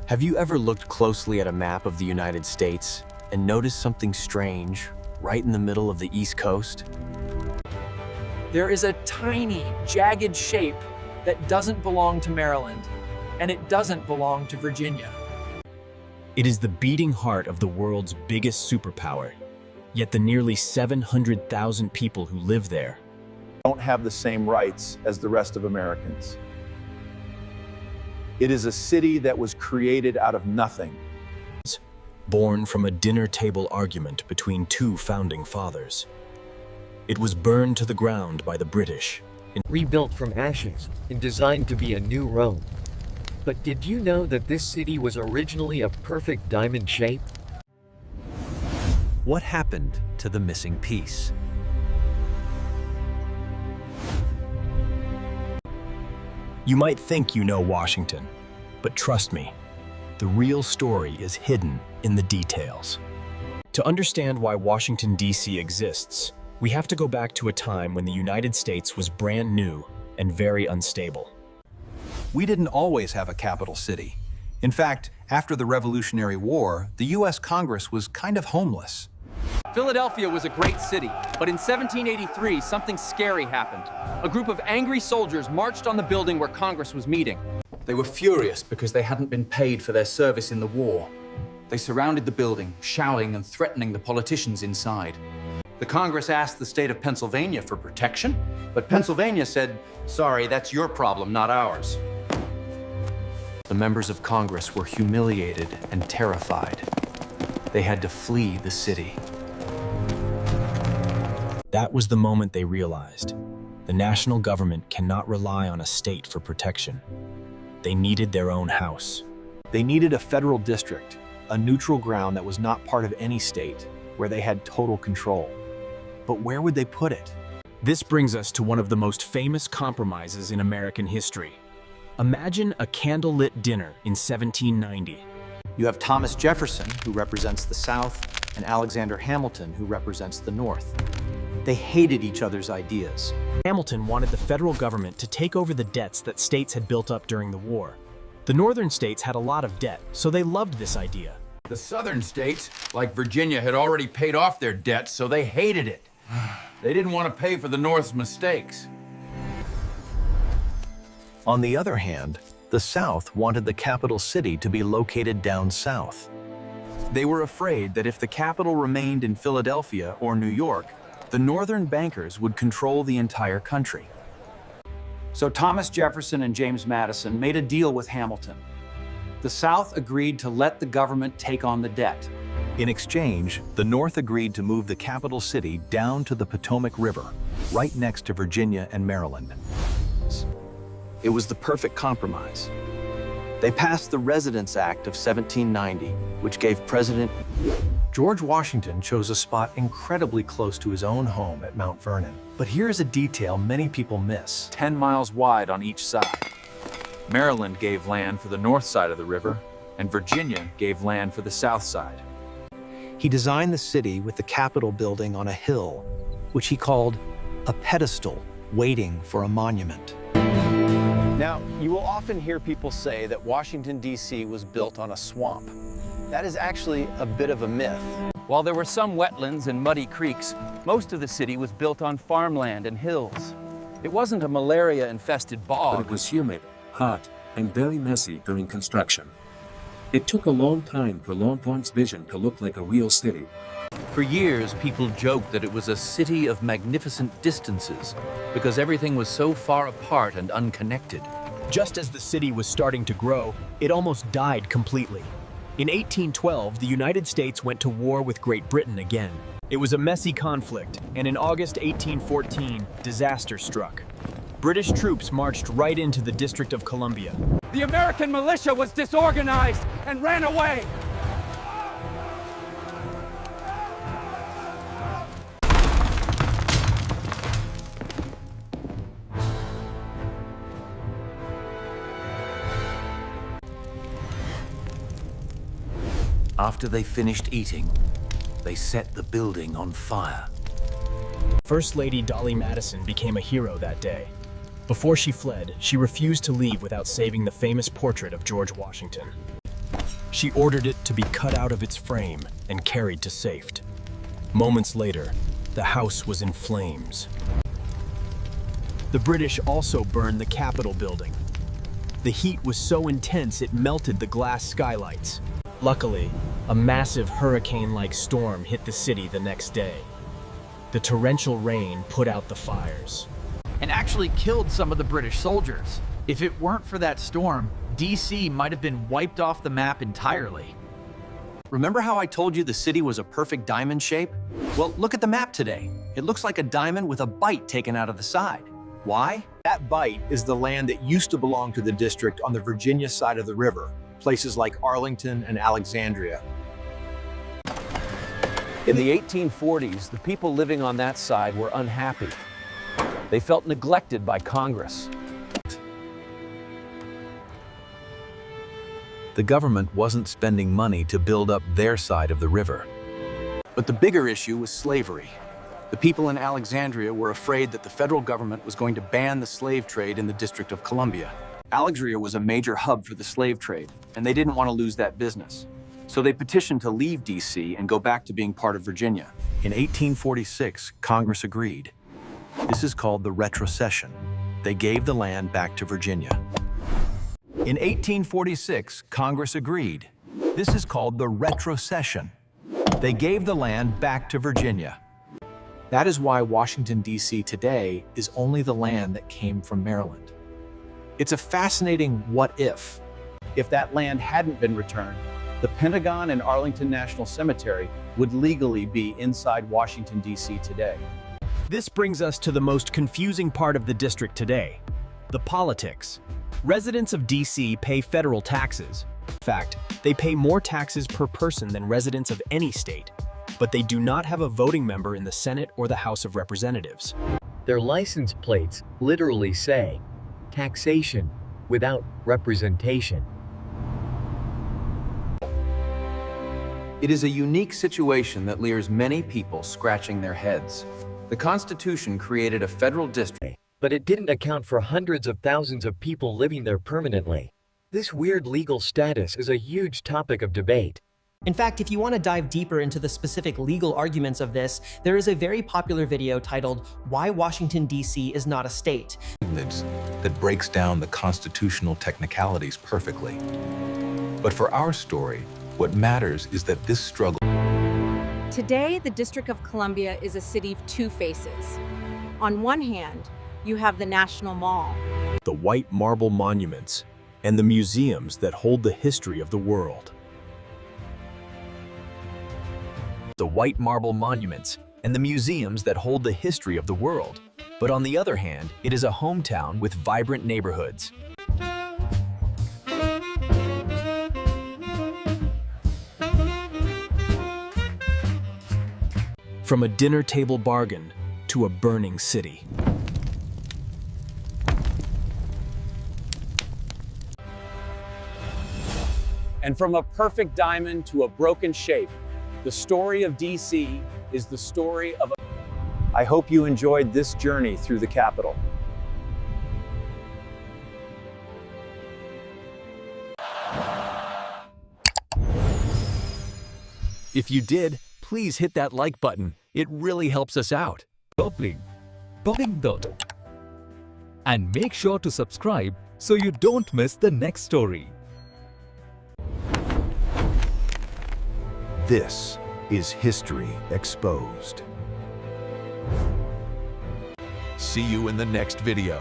Have you ever looked closely at a map of the United States and noticed something strange right in the middle of the East Coast? There is a tiny, jagged shape that doesn't belong to Maryland, and it doesn't belong to Virginia. It is the beating heart of the world's biggest superpower, yet the nearly 700,000 people who live there don't have the same rights as the rest of Americans. It is a city that was created out of nothing. Born from a dinner table argument between two founding fathers. It was burned to the ground by the British. Rebuilt from ashes and designed to be a new Rome. But did you know that this city was originally a perfect diamond shape? What happened to the missing piece? You might think you know Washington, but trust me, the real story is hidden in the details. To understand why Washington, D.C. exists, we have to go back to a time when the United States was brand new and very unstable. We didn't always have a capital city. In fact, after the Revolutionary War, the U.S. Congress was kind of homeless. Philadelphia was a great city, but in 1783, something scary happened. A group of angry soldiers marched on the building where Congress was meeting. They were furious because they hadn't been paid for their service in the war. They surrounded the building, shouting and threatening the politicians inside. The Congress asked the state of Pennsylvania for protection, but Pennsylvania said, "Sorry, that's your problem, not ours." The members of Congress were humiliated and terrified. They had to flee the city. That was the moment they realized the national government cannot rely on a state for protection. They needed their own house. They needed a federal district, a neutral ground that was not part of any state, where they had total control. But where would they put it? This brings us to one of the most famous compromises in American history. Imagine a candlelit dinner in 1790. You have Thomas Jefferson, who represents the South, and Alexander Hamilton, who represents the North. They hated each other's ideas. Hamilton wanted the federal government to take over the debts that states had built up during the war. The northern states had a lot of debt, so they loved this idea. The southern states, like Virginia, had already paid off their debts, so they hated it. They didn't want to pay for the North's mistakes. On the other hand, the South wanted the capital city to be located down south. They were afraid that if the capital remained in Philadelphia or New York, the northern bankers would control the entire country. So Thomas Jefferson and James Madison made a deal with Hamilton. The South agreed to let the government take on the debt. In exchange, the North agreed to move the capital city down to the Potomac River, right next to Virginia and Maryland. It was the perfect compromise. They passed the Residence Act of 1790, which gave President George Washington chose a spot incredibly close to his own home at Mount Vernon. But here's a detail many people miss. 10 miles wide on each side. Maryland gave land for the north side of the river, and Virginia gave land for the south side. He designed the city with the Capitol building on a hill, which he called a pedestal, waiting for a monument. Now, you will often hear people say that Washington, D.C. was built on a swamp. That is actually a bit of a myth. While there were some wetlands and muddy creeks, most of the city was built on farmland and hills. It wasn't a malaria-infested bog. But it was humid, hot, and very messy during construction. It took a long time for Longhorn's vision to look like a real city. For years, people joked that it was a city of magnificent distances because everything was so far apart and unconnected. Just as the city was starting to grow, it almost died completely. In 1812, the United States went to war with Great Britain again. It was a messy conflict, and in August 1814, disaster struck. British troops marched right into the District of Columbia. The American militia was disorganized and ran away. After they finished eating, they set the building on fire. First Lady Dolley Madison became a hero that day. Before she fled, she refused to leave without saving the famous portrait of George Washington. She ordered it to be cut out of its frame and carried to safety. Moments later, the house was in flames. The British also burned the Capitol building. The heat was so intense it melted the glass skylights. Luckily, a massive hurricane-like storm hit the city the next day. The torrential rain put out the fires. And actually killed some of the British soldiers. If it weren't for that storm, D.C. might have been wiped off the map entirely. Remember how I told you the city was a perfect diamond shape? Well, look at the map today. It looks like a diamond with a bite taken out of the side. Why? That bite is the land that used to belong to the district on the Virginia side of the river, places like Arlington and Alexandria. In the 1840s, the people living on that side were unhappy. They felt neglected by Congress. The government wasn't spending money to build up their side of the river. But the bigger issue was slavery. The people in Alexandria were afraid that the federal government was going to ban the slave trade in the District of Columbia. Alexandria was a major hub for the slave trade, and they didn't want to lose that business. So they petitioned to leave D.C. and go back to being part of Virginia. In 1846, Congress agreed. This is called the Retrocession. They gave the land back to Virginia. In 1846, Congress agreed. This is called the Retrocession. They gave the land back to Virginia. That is why Washington, D.C. today is only the land that came from Maryland. It's a fascinating what if. If that land hadn't been returned, the Pentagon and Arlington National Cemetery would legally be inside Washington, D.C. today. This brings us to the most confusing part of the district today, the politics. Residents of D.C. pay federal taxes. In fact, they pay more taxes per person than residents of any state, but they do not have a voting member in the Senate or the House of Representatives. Their license plates literally say, "Taxation Without Representation." It is a unique situation that leaves many people scratching their heads. The Constitution created a federal district, but it didn't account for hundreds of thousands of people living there permanently. This weird legal status is a huge topic of debate. In fact, if you want to dive deeper into the specific legal arguments of this, there is a very popular video titled "Why Washington, D.C. is Not a State." That breaks down the constitutional technicalities perfectly. But for our story, what matters is that this struggle. Today, the District of Columbia is a city of two faces. On one hand, you have the National Mall, the white marble monuments, and the museums that hold the history of the world. The white marble monuments and the museums that hold the history of the world. But on the other hand, it is a hometown with vibrant neighborhoods. From a dinner table bargain to a burning city. And from a perfect diamond to a broken shape, the story of D.C. is the story of I hope you enjoyed this journey through the Capitol. If you did, please hit that like button. It really helps us out. Popping dot. And make sure to subscribe so you don't miss the next story. This is History Exposed. See you in the next video.